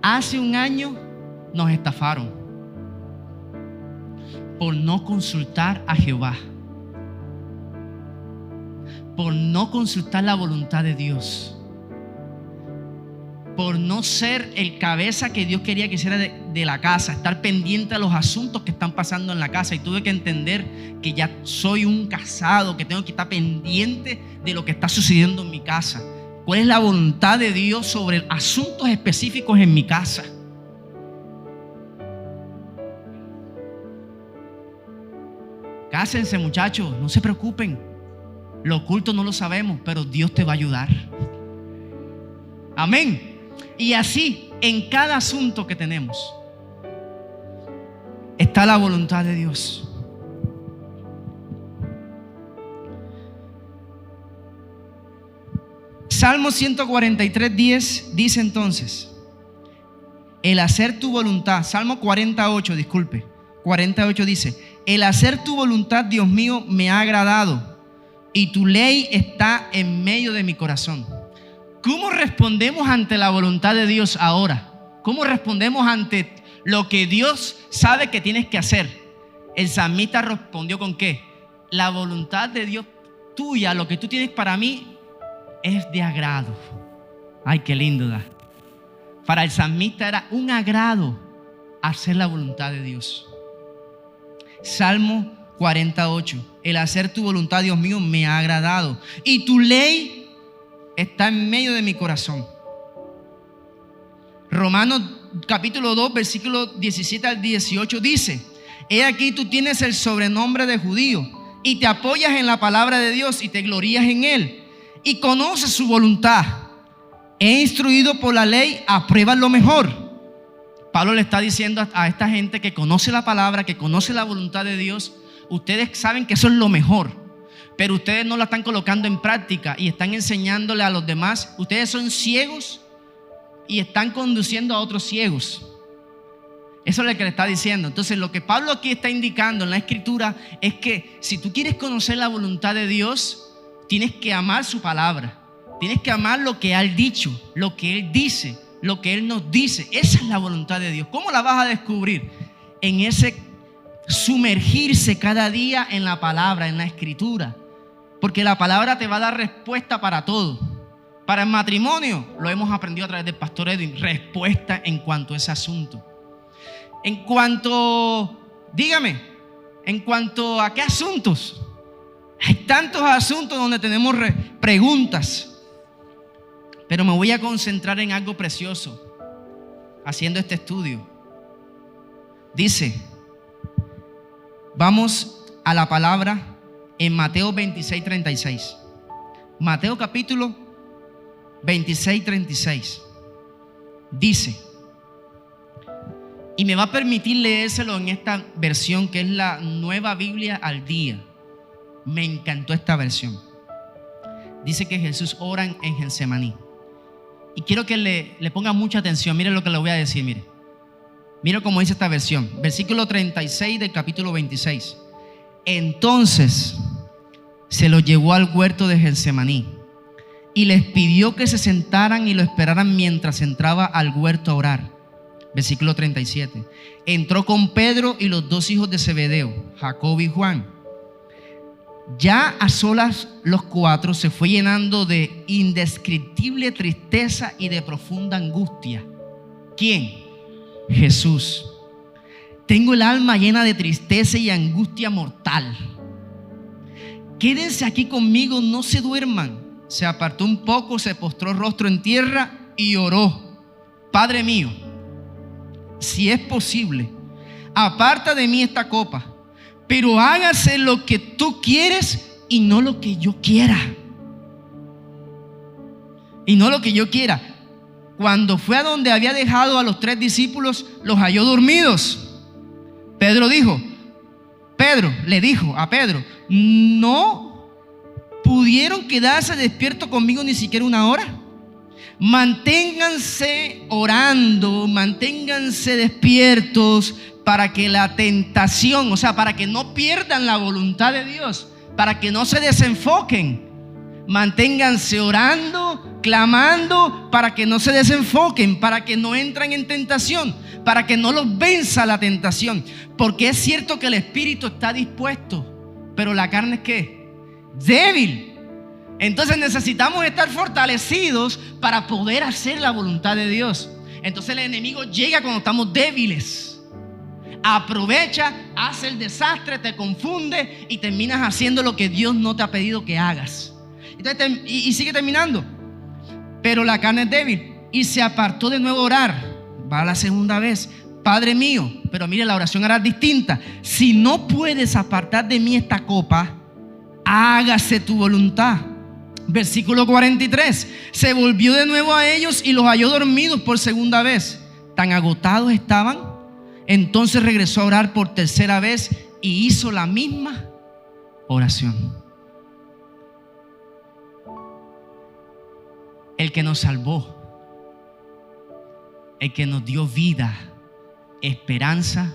Hace un año nos estafaron por no consultar a Jehová, por no consultar la voluntad de Dios, por no ser el cabeza que Dios quería que hiciera de la casa, estar pendiente a los asuntos que están pasando en la casa. Y tuve que entender que ya soy un casado, que tengo que estar pendiente de lo que está sucediendo en mi casa. ¿Cuál es la voluntad de Dios sobre asuntos específicos en mi casa? Cásense, muchachos, no se preocupen. Lo oculto no lo sabemos, pero Dios te va a ayudar. Amén. Y así, en cada asunto que tenemos, está la voluntad de Dios. Salmo 143:10 dice entonces: el hacer tu voluntad. Salmo 48, disculpe, 48 dice: el hacer tu voluntad, Dios mío, me ha agradado, y tu ley está en medio de mi corazón. ¿Cómo respondemos ante la voluntad de Dios ahora? ¿Cómo respondemos ante lo que Dios sabe que tienes que hacer? El salmista respondió con ¿qué? La voluntad de Dios tuya, lo que tú tienes para mí, es de agrado. Ay, qué lindo da. Para el salmista era un agrado hacer la voluntad de Dios. Salmo 48: el hacer tu voluntad, Dios mío, me ha agradado, y tu ley está en medio de mi corazón. Romanos capítulo 2, versículo 17 al 18 dice: he aquí tú tienes el sobrenombre de judío y te apoyas en la palabra de Dios y te glorías en él y conoces su voluntad. He instruido por la ley, apruebas lo mejor. Pablo le está diciendo a esta gente que conoce la palabra, que conoce la voluntad de Dios: ustedes saben que eso es lo mejor, pero ustedes no la están colocando en práctica y están enseñándole a los demás. Ustedes son ciegos y están conduciendo a otros ciegos. Eso es lo que le está diciendo. Entonces, lo que Pablo aquí está indicando en la escritura es que si tú quieres conocer la voluntad de Dios, tienes que amar su palabra. Tienes que amar lo que Él ha dicho, lo que Él dice, lo que Él nos dice. Esa es la voluntad de Dios. ¿Cómo la vas a descubrir? En ese sumergirse cada día en la palabra, en la escritura, porque la palabra te va a dar respuesta para todo. Para el matrimonio, lo hemos aprendido a través del pastor Edwin, respuesta en cuanto a ese asunto. En cuanto a qué asuntos. Hay tantos asuntos donde tenemos preguntas, pero me voy a concentrar en algo precioso haciendo este estudio. Dice, vamos a la palabra en Mateo 26:36. Mateo capítulo 26:36. Dice, y me va a permitir leérselo en esta versión que es la Nueva Biblia al Día. Me encantó esta versión. Dice que Jesús ora en Getsemaní. Y quiero que le ponga mucha atención. Mire lo que le voy a decir, mire cómo dice esta versión. Versículo 36 del capítulo 26. Entonces se lo llevó al huerto de Getsemaní y les pidió que se sentaran y lo esperaran mientras entraba al huerto a orar. Versículo 37. Entró con Pedro y los dos hijos de Zebedeo, Jacobo y Juan. Ya a solas los cuatro se fue llenando de indescriptible tristeza y de profunda angustia. ¿Quién? Jesús. Tengo el alma llena de tristeza y angustia mortal. Quédense aquí conmigo, no se duerman. Se apartó un poco, se postró rostro en tierra y oró. Padre mío, si es posible, aparta de mí esta copa, pero hágase lo que tú quieres y no lo que yo quiera. Y no lo que yo quiera. Cuando fue a donde había dejado a los 3 discípulos, los halló dormidos. Pedro le dijo a Pedro, ¿no pudieron quedarse despiertos conmigo ni siquiera una hora? Manténganse orando, manténganse despiertos para que la tentación, para que no pierdan la voluntad de Dios, para que no se desenfoquen. Manténganse orando, clamando, para que no se desenfoquen, para que no entren en tentación, para que no los venza la tentación. Porque es cierto que el espíritu está dispuesto, pero la carne es ¿qué? Débil. Entonces necesitamos estar fortalecidos para poder hacer la voluntad de Dios. Entonces el enemigo llega cuando estamos débiles. Aprovecha, hace el desastre, te confunde y terminas haciendo lo que Dios no te ha pedido que hagas. Entonces, y sigue terminando. Pero la carne es débil y se apartó de nuevo a orar. Va la segunda vez. Padre mío, pero mire, la oración era distinta. Si no puedes apartar de mí esta copa, hágase tu voluntad. Versículo 43. Se volvió de nuevo a ellos y los halló dormidos por segunda vez. Tan agotados estaban. Entonces regresó a orar por tercera vez y hizo la misma oración. El que nos salvó, el que nos dio vida, esperanza,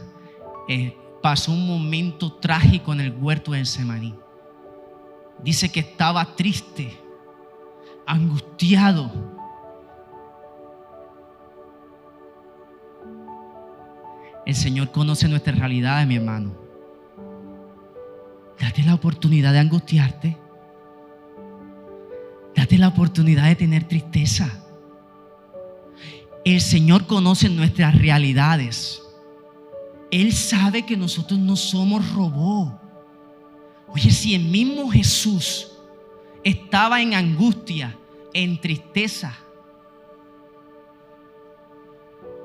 pasó un momento trágico en el huerto de Getsemaní. Dice que estaba triste, angustiado. El Señor conoce nuestras realidades, mi hermano. Date la oportunidad de angustiarte. Date la oportunidad de tener tristeza. El Señor conoce nuestras realidades. Él sabe que nosotros no somos robots. Oye, si el mismo Jesús estaba en angustia, en tristeza,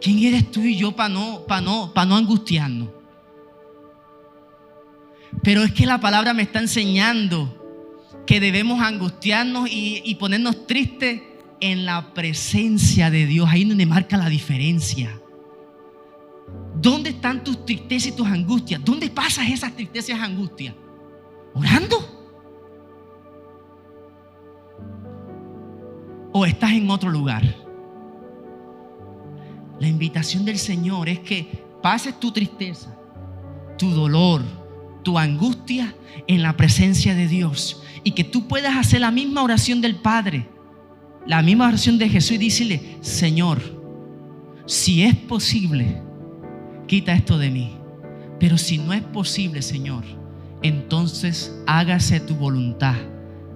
¿quién eres tú y yo para no angustiarnos? Pero es que la palabra me está enseñando que debemos angustiarnos y ponernos tristes en la presencia de Dios. Ahí es donde marca la diferencia. ¿Dónde están tus tristezas y tus angustias? ¿Dónde pasas esas tristezas y angustias? ¿Orando? ¿O estás en otro lugar? La invitación del Señor es que pases tu tristeza, tu dolor, tu angustia en la presencia de Dios y que tú puedas hacer la misma oración del Padre, la misma oración de Jesús y decirle: Señor, si es posible, quita esto de mí, Pero si no es posible, Señor, entonces hágase tu voluntad.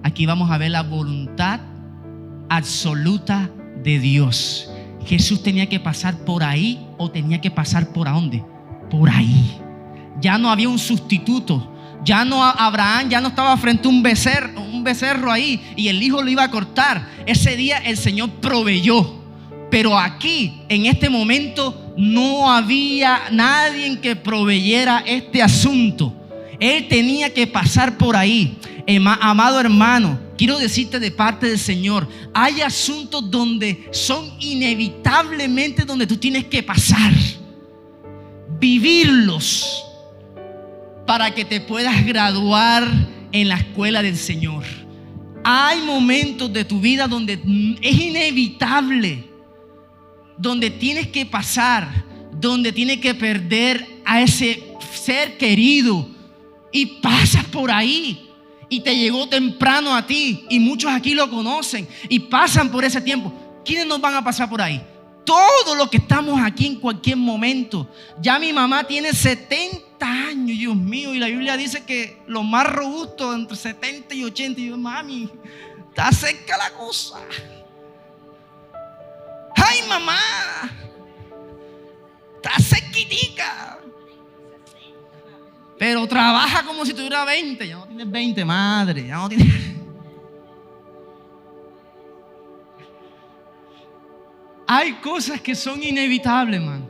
Aquí vamos a ver la voluntad absoluta de Dios. Jesús tenía que pasar por ahí, o tenía que pasar por ¿dónde? Por ahí. Ya no había un sustituto. Ya no, Abraham ya no estaba frente a un becerro ahí y el hijo lo iba a cortar. Ese día el Señor proveyó. Pero aquí, en este momento, no había nadie que proveyera este asunto. Él tenía que pasar por ahí. Amado hermano, quiero decirte de parte del Señor, hay asuntos donde son inevitablemente donde tú tienes que pasar, vivirlos, para que te puedas graduar en la escuela del Señor. Hay momentos de tu vida donde es inevitable, donde tienes que pasar, donde tienes que perder a ese ser querido, y pasas por ahí y te llegó temprano a ti, y muchos aquí lo conocen y pasan por ese tiempo. ¿Quiénes nos van a pasar por ahí? Todos los que estamos aquí en cualquier momento. Ya mi mamá tiene 70 años, Dios mío, y la Biblia dice que los más robustos entre 70 y 80. Y yo, mami, está cerca la cosa. Ay, mamá, está cerquitica. Pero trabaja como si tuviera 20. Ya no tienes 20, madre. Ya no tienes. Hay cosas que son inevitables, man.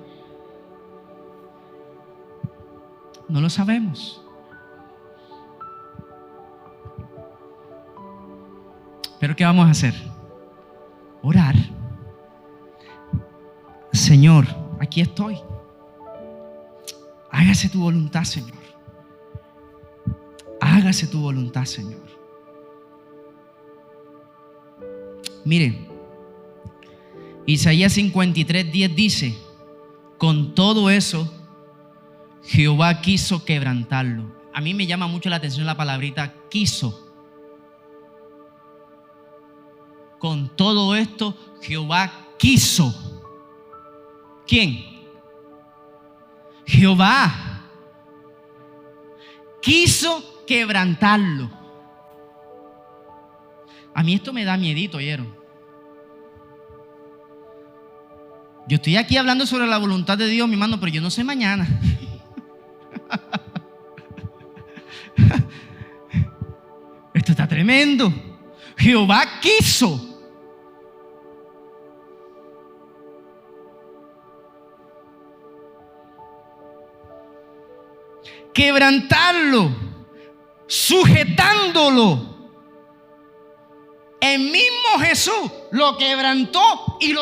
No lo sabemos. Pero ¿qué vamos a hacer? Orar. Señor, aquí estoy. Hágase tu voluntad, Señor. Hágase tu voluntad, Señor. Miren, Isaías 53:10 dice: con todo eso, Jehová quiso quebrantarlo. A mí me llama mucho la atención la palabrita quiso. Con todo esto, Jehová quiso. ¿Quién? Jehová quiso quebrantarlo. A mí esto me da miedito, ¿oyeron? Yo estoy aquí hablando sobre la voluntad de Dios, mi hermano, pero yo no sé mañana. Esto está tremendo. Jehová quiso. Quebrantarlo, sujetándolo. El mismo Jesús lo quebrantó y lo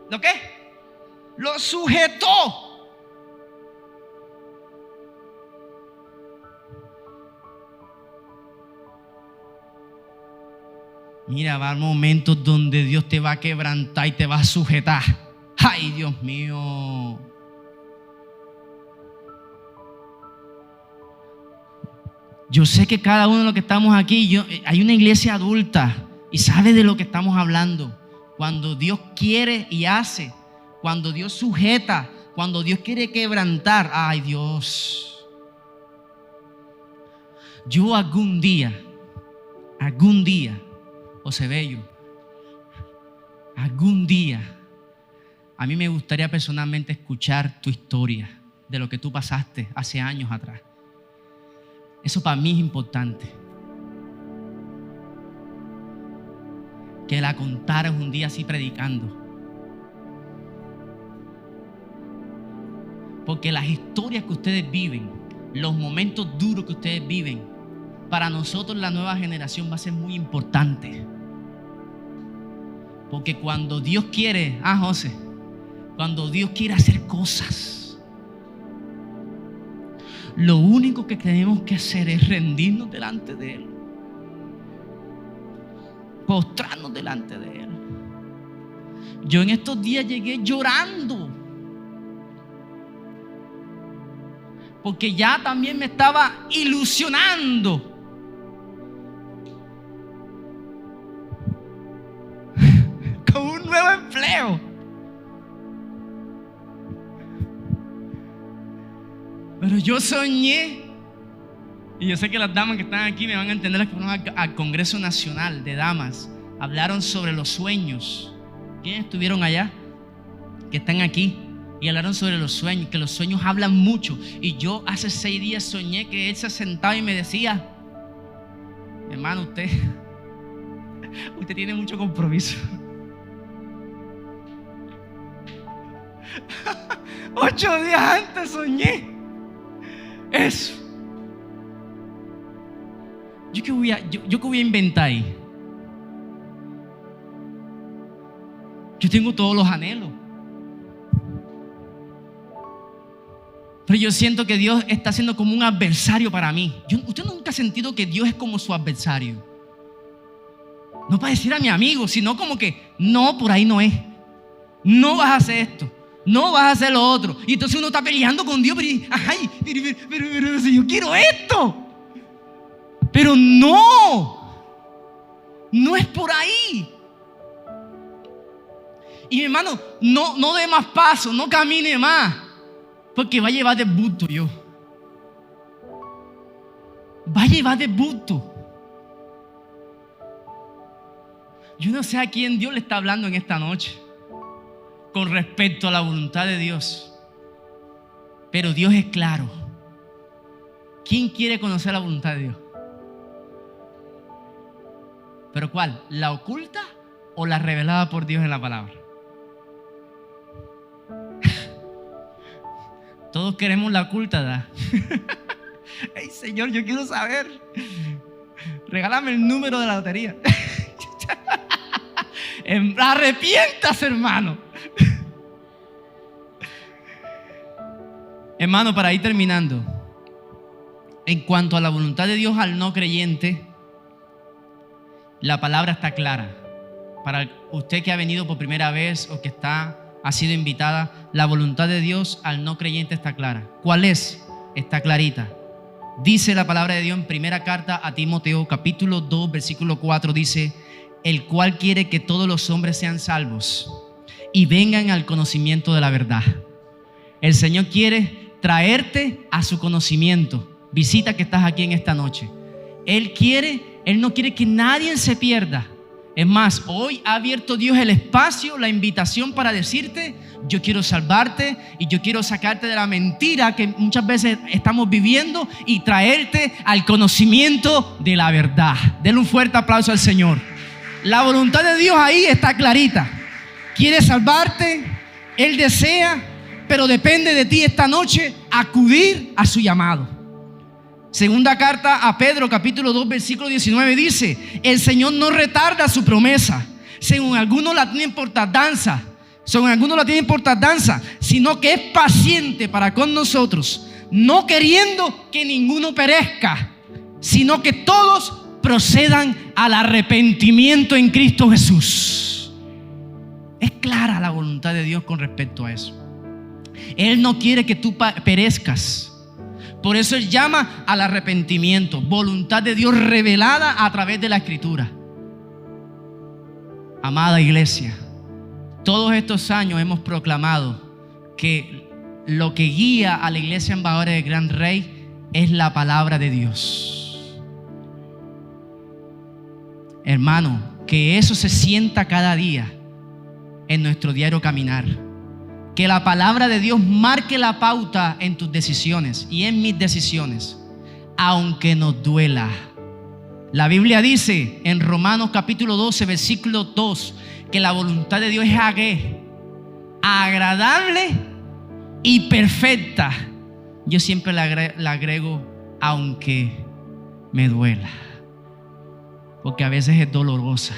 ¿lo qué? Lo sujetó. Mira, va a haber momentos donde Dios te va a quebrantar y te va a sujetar. Ay, Dios mío. Yo sé que cada uno de los que estamos aquí, hay una iglesia adulta y sabe de lo que estamos hablando. Cuando Dios quiere y hace, cuando Dios sujeta, cuando Dios quiere quebrantar, ay Dios. Yo algún día, José Bello, algún día, a mí me gustaría personalmente escuchar tu historia de lo que tú pasaste hace años atrás. Eso para mí es importante. Que la contaras un día así predicando. Porque las historias que ustedes viven, los momentos duros que ustedes viven, para nosotros la nueva generación va a ser muy importante. Porque cuando Dios quiere, José, cuando Dios quiere hacer cosas, lo único que tenemos que hacer es rendirnos delante de Él, postrarnos delante de Él. Yo en estos días llegué llorando, porque ya también me estaba ilusionando con un nuevo empleo. Pero yo soñé, y yo sé que las damas que están aquí me van a entender, las que fueron al Congreso Nacional de Damas, hablaron sobre los sueños. ¿Quiénes estuvieron allá? Que están aquí. Y hablaron sobre los sueños, que los sueños hablan mucho. Y yo hace 6 días soñé que él se sentaba y me decía: hermano, usted tiene mucho compromiso. 8 días antes soñé eso. ¿Yo qué voy a inventar ahí? Yo tengo todos los anhelos, pero yo siento que Dios está siendo como un adversario para mí. ¿Usted nunca ha sentido que Dios es como su adversario? No para decir a mi amigo, sino como que no, por ahí no es. No vas a hacer esto, no vas a hacer lo otro. Y entonces uno está peleando con Dios, pero si yo quiero esto. Pero no es por ahí. Y mi hermano, no dé más paso, no camine más, porque va a llevar desbusto yo. Va a llevar desbusto. Yo no sé a quién Dios le está hablando en esta noche con respecto a la voluntad de Dios, pero Dios es claro. ¿Quién quiere conocer la voluntad de Dios? ¿Pero cuál? ¿La oculta o la revelada por Dios en la palabra? Todos queremos la oculta, ¿verdad? Ay, Señor, yo quiero saber. Regálame el número de la lotería. Arrepiéntase, hermano. Hermano, para ir terminando, en cuanto a la voluntad de Dios al no creyente, la palabra está clara. Para usted que ha venido por primera vez o que ha sido invitada, la voluntad de Dios al no creyente está clara. ¿Cuál es? Está clarita. Dice la palabra de Dios en primera carta a Timoteo, capítulo 2, versículo 4, dice: el cual quiere que todos los hombres sean salvos y vengan al conocimiento de la verdad. El Señor quiere traerte a su conocimiento. Visita que estás aquí en esta noche. Él no quiere que nadie se pierda. Es más, hoy ha abierto Dios el espacio, la invitación para decirte: yo quiero salvarte y yo quiero sacarte de la mentira que muchas veces estamos viviendo y traerte al conocimiento de la verdad. Denle un fuerte aplauso al Señor. La voluntad de Dios ahí está clarita. Quiere salvarte, Él desea, pero depende de ti esta noche acudir a su llamado. Segunda carta a Pedro, capítulo 2, versículo 19 dice: el Señor no retarda su promesa, según algunos la tienen por tardanza, sino que es paciente para con nosotros, no queriendo que ninguno perezca, sino que todos procedan al arrepentimiento en Cristo Jesús. Es clara la voluntad de Dios con respecto a eso. Él no quiere que tú perezcas. Por eso Él llama al arrepentimiento, voluntad de Dios revelada a través de la Escritura. Amada iglesia, todos estos años hemos proclamado que lo que guía a la iglesia embajadora del Gran Rey es la palabra de Dios. Hermano, que eso se sienta cada día en nuestro diario caminar. Que la palabra de Dios marque la pauta en tus decisiones y en mis decisiones, aunque nos duela. La Biblia dice en Romanos capítulo 12, versículo 2, que la voluntad de Dios es agradable y perfecta. Yo siempre le agrego aunque me duela, porque a veces es dolorosa,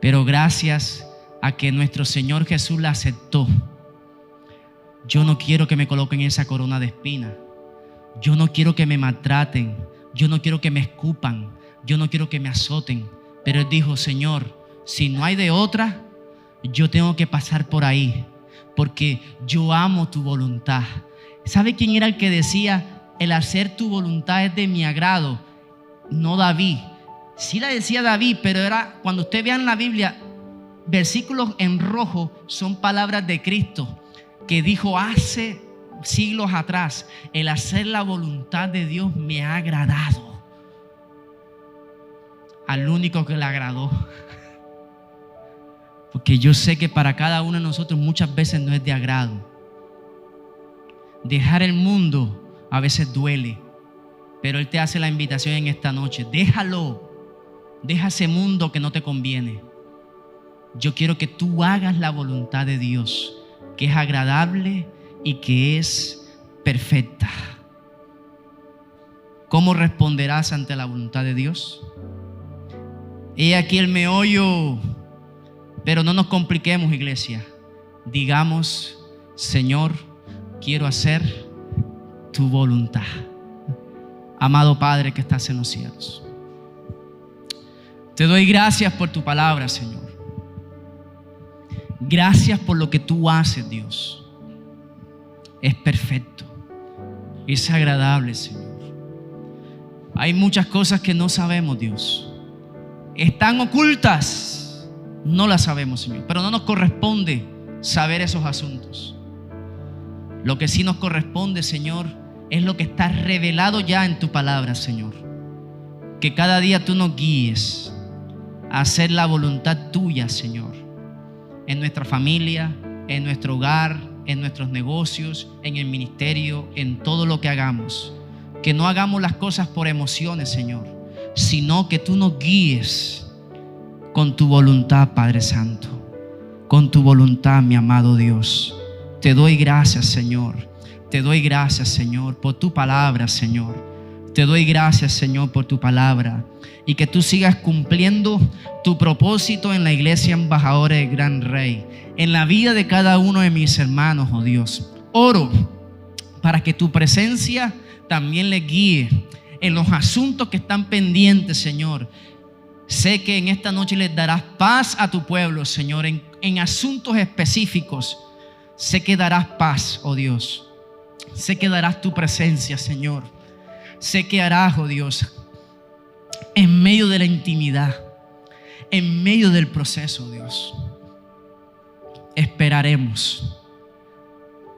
pero gracias a que nuestro Señor Jesús la aceptó. Yo no quiero que me coloquen esa corona de espinas. Yo no quiero que me maltraten. Yo no quiero que me escupan. Yo no quiero que me azoten. Pero Él dijo: Señor, si no hay de otra, yo tengo que pasar por ahí, porque yo amo tu voluntad. ¿Sabe quién era el que decía: el hacer tu voluntad es de mi agrado? No David. Sí la decía David, pero era, cuando usted vea en la Biblia, versículos en rojo son palabras de Cristo, que dijo hace siglos atrás, el hacer la voluntad de Dios me ha agradado. Al único que le agradó. Porque yo sé que para cada uno de nosotros muchas veces no es de agrado. Dejar el mundo a veces duele, pero Él te hace la invitación en esta noche. Déjalo. Deja ese mundo que no te conviene. Yo quiero que tú hagas la voluntad de Dios, que es agradable y que es perfecta. ¿Cómo responderás ante la voluntad de Dios? He aquí el meollo. Pero no nos compliquemos, iglesia. Digamos: Señor, quiero hacer tu voluntad. Amado Padre que estás en los cielos, te doy gracias por tu palabra, Señor. Gracias por lo que tú haces, Dios. Es perfecto, es agradable, Señor. Hay muchas cosas que no sabemos, Dios. Están ocultas. No las sabemos, Señor, pero no nos corresponde saber esos asuntos. Lo que sí nos corresponde, Señor, es lo que está revelado ya en tu palabra, Señor. Que cada día tú nos guíes a hacer la voluntad tuya, Señor, en nuestra familia, en nuestro hogar, en nuestros negocios, en el ministerio, en todo lo que hagamos. Que no hagamos las cosas por emociones, Señor, sino que tú nos guíes con tu voluntad, Padre Santo. Con tu voluntad, mi amado Dios. Te doy gracias, Señor. Te doy gracias, Señor, por tu palabra, Señor. Te doy gracias, Señor, por tu palabra. Y que tú sigas cumpliendo tu propósito en la iglesia embajadora del Gran Rey, en la vida de cada uno de mis hermanos, oh Dios. Oro para que tu presencia también les guíe en los asuntos que están pendientes, Señor. Sé que en esta noche les darás paz a tu pueblo, Señor, en asuntos específicos. Sé que darás paz, oh Dios. Sé que darás tu presencia, Señor. Sé que harás, oh Dios, en medio de la intimidad, en medio del proceso, Dios. Esperaremos,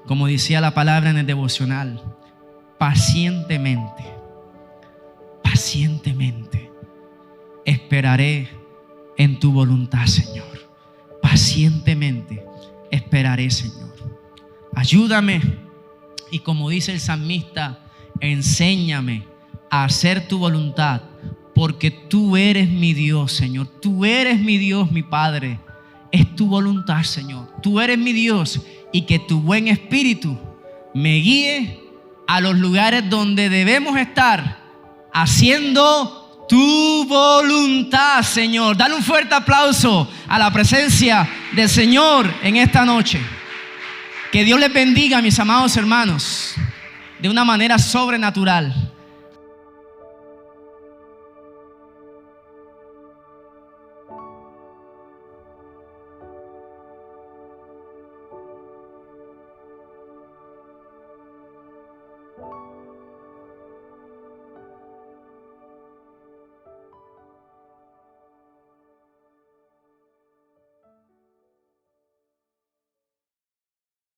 como decía la palabra en el devocional, pacientemente, pacientemente. Esperaré en tu voluntad, Señor. Pacientemente esperaré, Señor. Ayúdame y, como dice el salmista, enséñame a hacer tu voluntad, porque tú eres mi Dios, Señor. Tú eres mi Dios, mi Padre. Es tu voluntad, Señor. Tú eres mi Dios, y que tu buen espíritu me guíe a los lugares donde debemos estar haciendo tu voluntad, Señor. Dale un fuerte aplauso a la presencia del Señor en esta noche. Que Dios les bendiga, mis amados hermanos, de una manera sobrenatural.